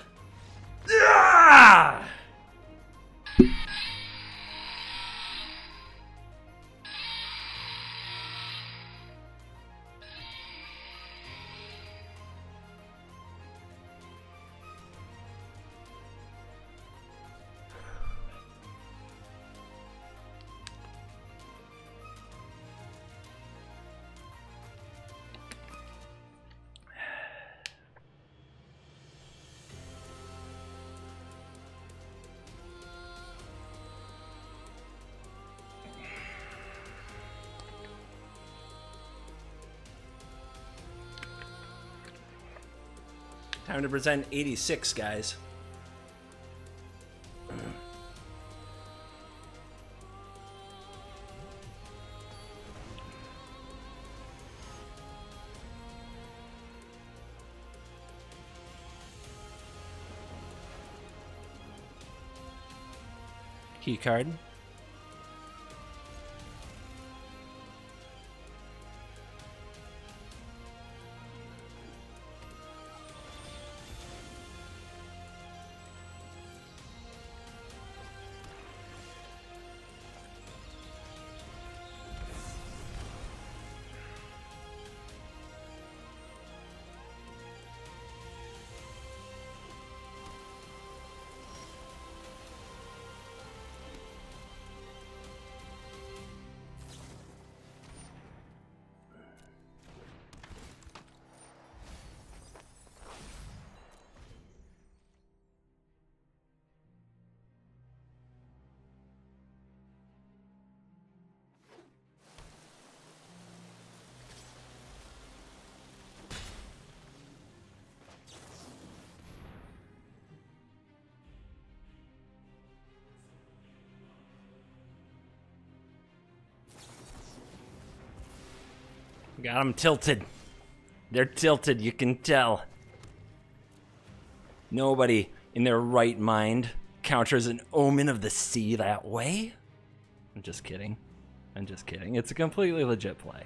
Ah! Time to present 86, guys. Key card. Got them tilted. They're tilted, you can tell. Nobody in their right mind counters an Omen of the Sea that way. I'm just kidding. I'm just kidding. It's a completely legit play.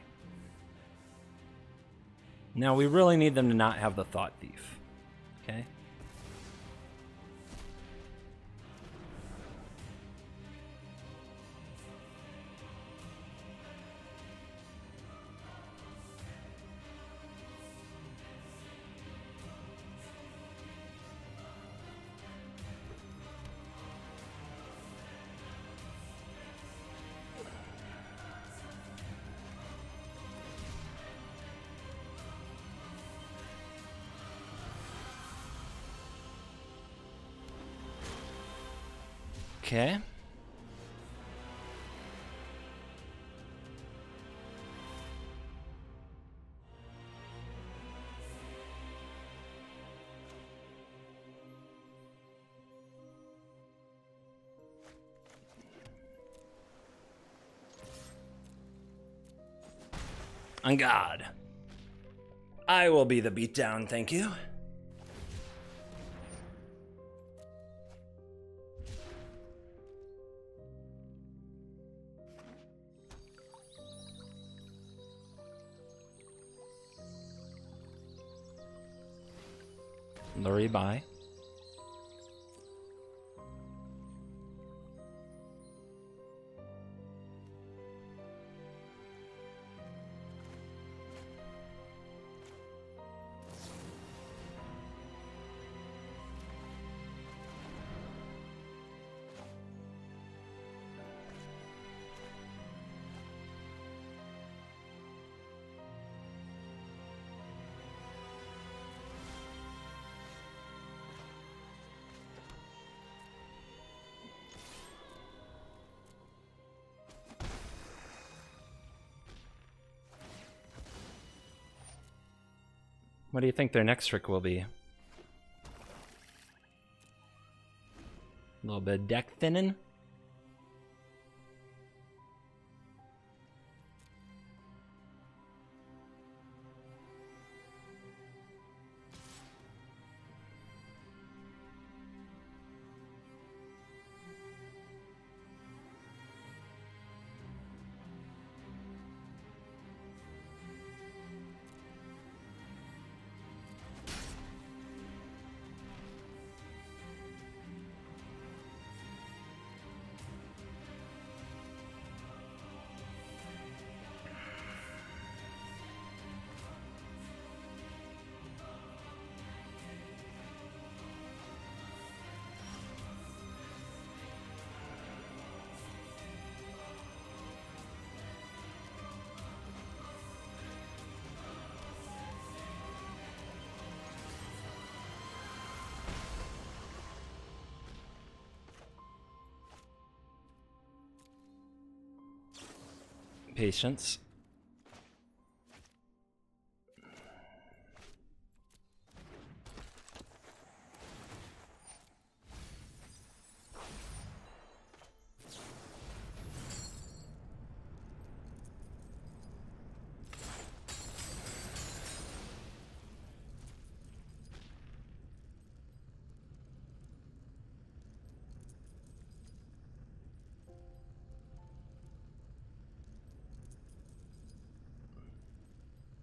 Now, we really need them to not have the Thought Thief. Okay? Okay. On God. I will be the beatdown, thank you. The rebuy. What do you think their next trick will be? A little bit of deck thinning? Patience.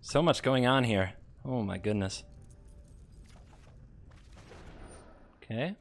So much going on here. Oh my goodness. Okay.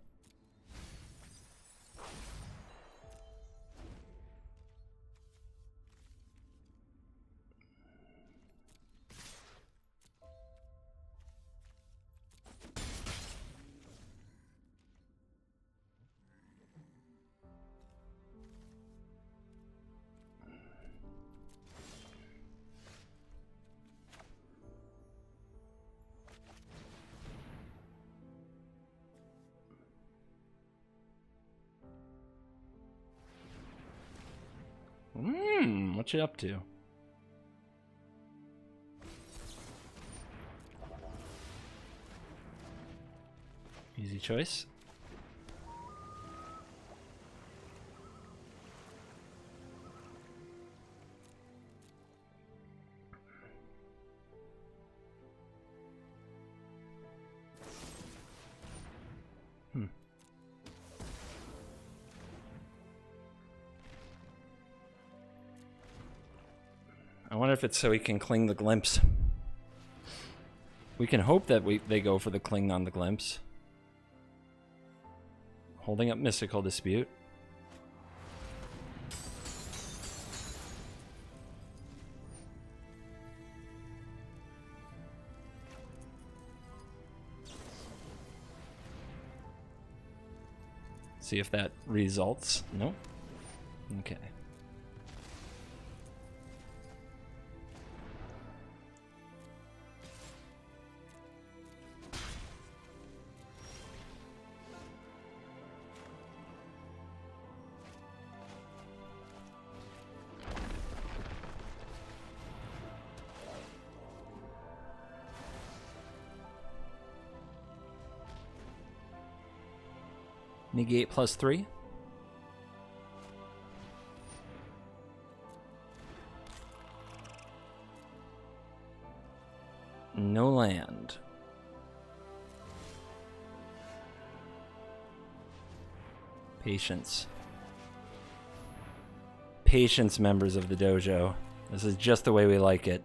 What you up to? Easy choice. I wonder if it's so he can cling the glimpse. We can hope that they go for the cling on the glimpse. Holding up Mystical Dispute. See if that results. Nope. Okay. Negate +3. No land. Patience. Patience, members of the dojo. This is just the way we like it.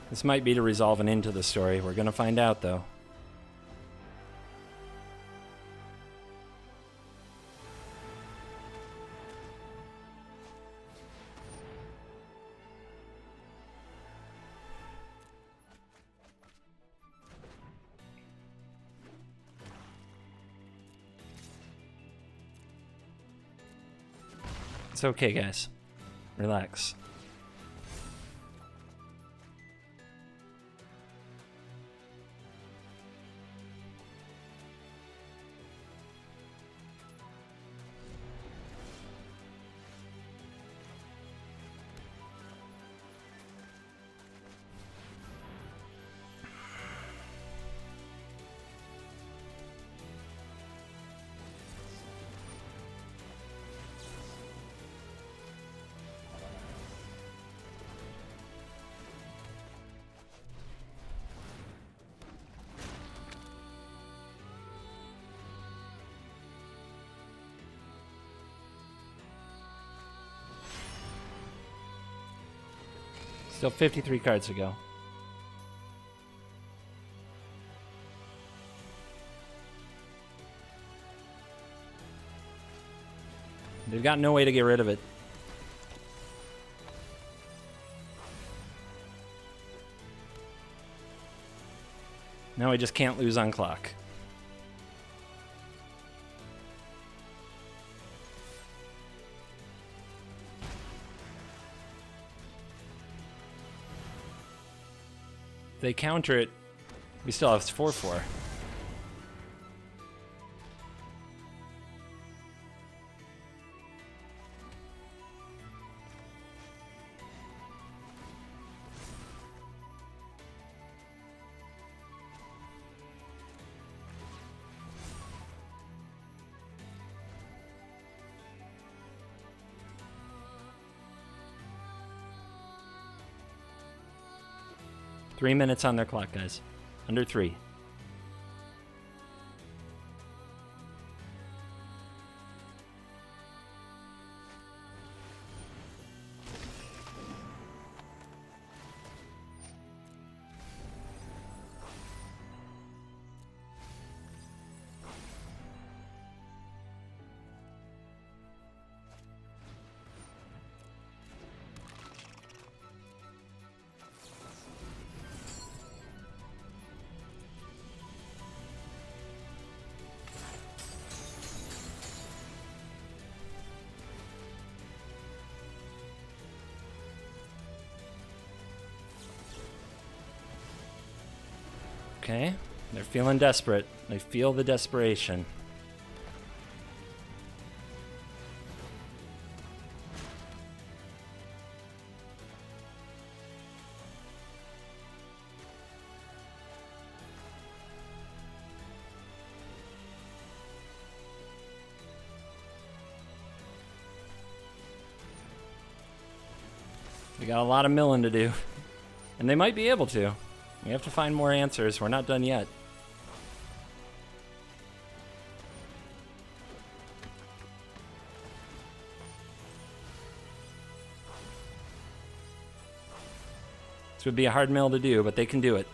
This might be to resolve an end to the story. We're gonna find out, though. It's okay, guys. Relax. Still 53 cards to go. We've got no way to get rid of it. Now we just can't lose on clock. If they counter it, we still have 4-4. Three minutes on their clock, guys. Under 3. Okay, they're feeling desperate. They feel the desperation. We got a lot of milling to do, and they might be able to. We have to find more answers. We're not done yet. This would be a hard mill to do, but they can do it.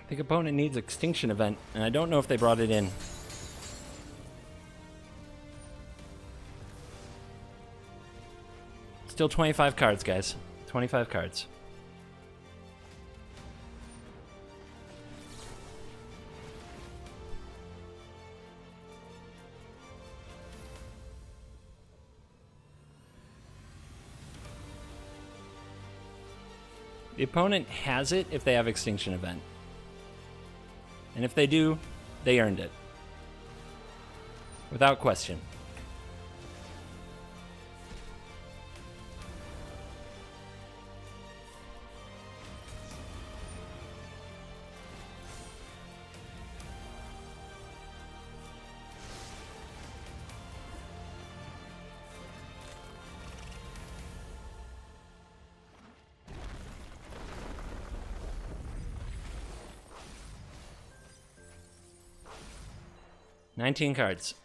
I think opponent needs Extinction Event, and I don't know if they brought it in. Still 25 cards, guys. 25 cards. The opponent has it if they have Extinction Event. And if they do, they earned it. Without question. $19 cards.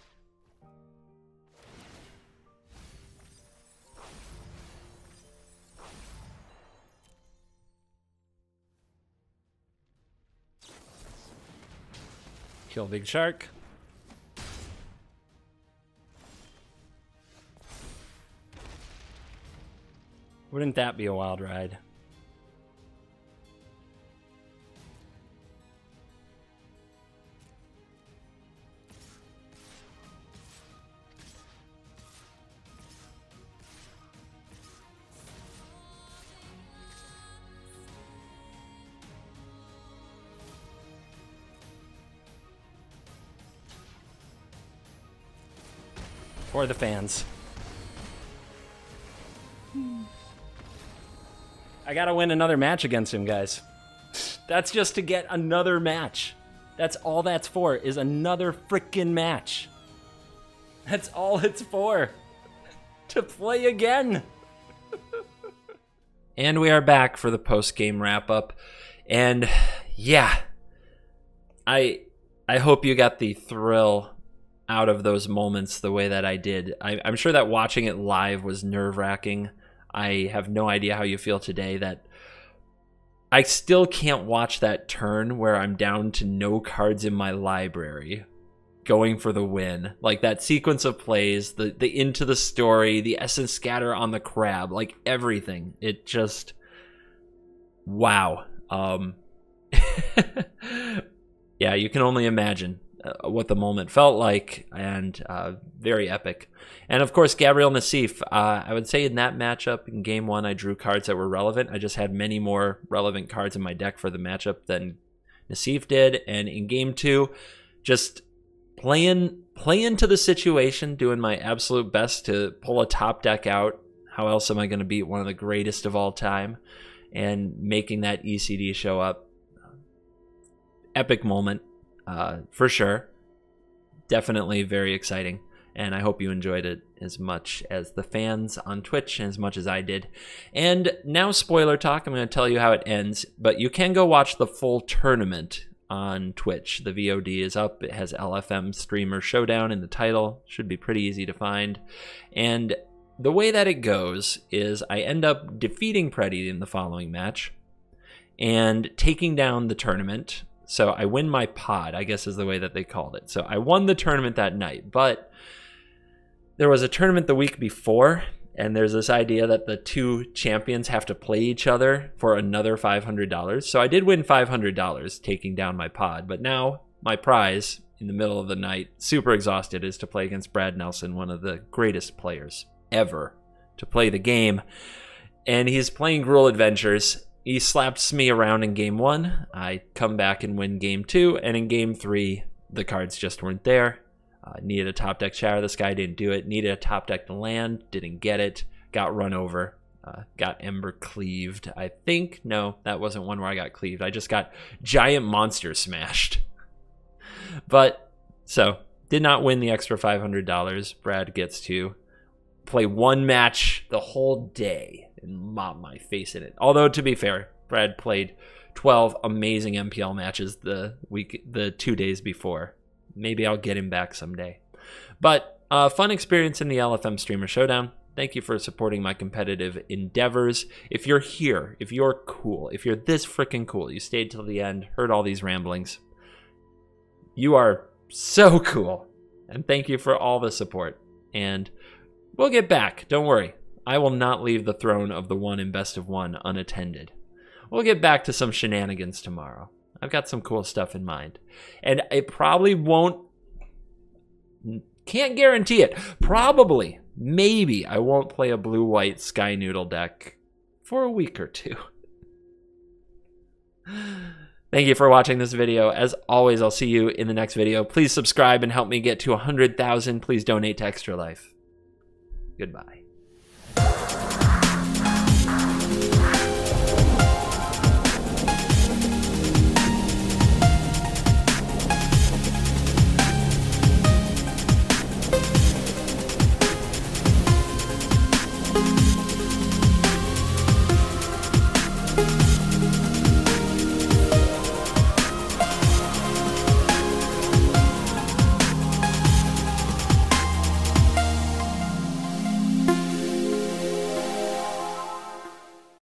Kill Big Shark. Wouldn't that be a wild ride? For the fans. I gotta win another match against him, guys. That's just to get another match. That's all that's for, is another freaking match. That's all it's for. To play again. And we are back for the post-game wrap-up. And yeah, I hope you got the thrill out of those moments the way that I did. I'm sure that watching it live was nerve-wracking. I have no idea how you feel today. That I still can't watch that turn where I'm down to no cards in my library going for the win. Like that sequence of plays, the into the story, the essence scatter on the crab, like everything. It just, wow. Yeah, you can only imagine what the moment felt like, and very epic. And of course, Gabriel Nassif, I would say in that matchup in game one, I drew cards that were relevant. I just had many more relevant cards in my deck for the matchup than Nassif did. And in game two, just playing to the situation, doing my absolute best to pull a top deck out. How else am I going to beat one of the greatest of all time? And making that ECD show up. Epic moment. For sure. Definitely very exciting. And I hope you enjoyed it as much as the fans on Twitch and as much as I did. And now spoiler talk, I'm going to tell you how it ends, but you can go watch the full tournament on Twitch. The VOD is up. It has LFM streamer Showdown in the title. Should be pretty easy to find. And the way that it goes is I end up defeating Preddy in the following match and taking down the tournament. So I win my pod, I guess is the way that they called it. So I won the tournament that night, but there was a tournament the week before, and there's this idea that the two champions have to play each other for another $500. So I did win $500 taking down my pod, but now my prize in the middle of the night, super exhausted, is to play against Brad Nelson, one of the greatest players ever to play the game. And he's playing Gruel Adventures. He slaps me around in game one. I come back and win game two. And in game three, the cards just weren't there. Needed a top deck Shatter. This guy didn't do it. Needed a top deck to land. Didn't get it. Got run over. Got Ember cleaved. I think. No, that wasn't one where I got cleaved. I just got giant monster smashed. But, so, did not win the extra $500. Brad gets to play one match the whole day and mop my face in it. Although, to be fair, Brad played 12 amazing MPL matches the 2 days before. Maybe I'll get him back someday. But fun experience in the LFM Streamer Showdown. Thank you for supporting my competitive endeavors. If you're here, if you're cool, if you're this freaking cool, you stayed till the end, heard all these ramblings, you are so cool. And thank you for all the support. And we'll get back. Don't worry. I will not leave the throne of the one in best of one unattended. We'll get back to some shenanigans tomorrow. I've got some cool stuff in mind. And it probably won't, can't guarantee it. Probably, maybe I won't play a blue-white Sky Noodle deck for a week or two. Thank you for watching this video. As always, I'll see you in the next video. Please subscribe and help me get to 100,000. Please donate to Extra Life. Goodbye.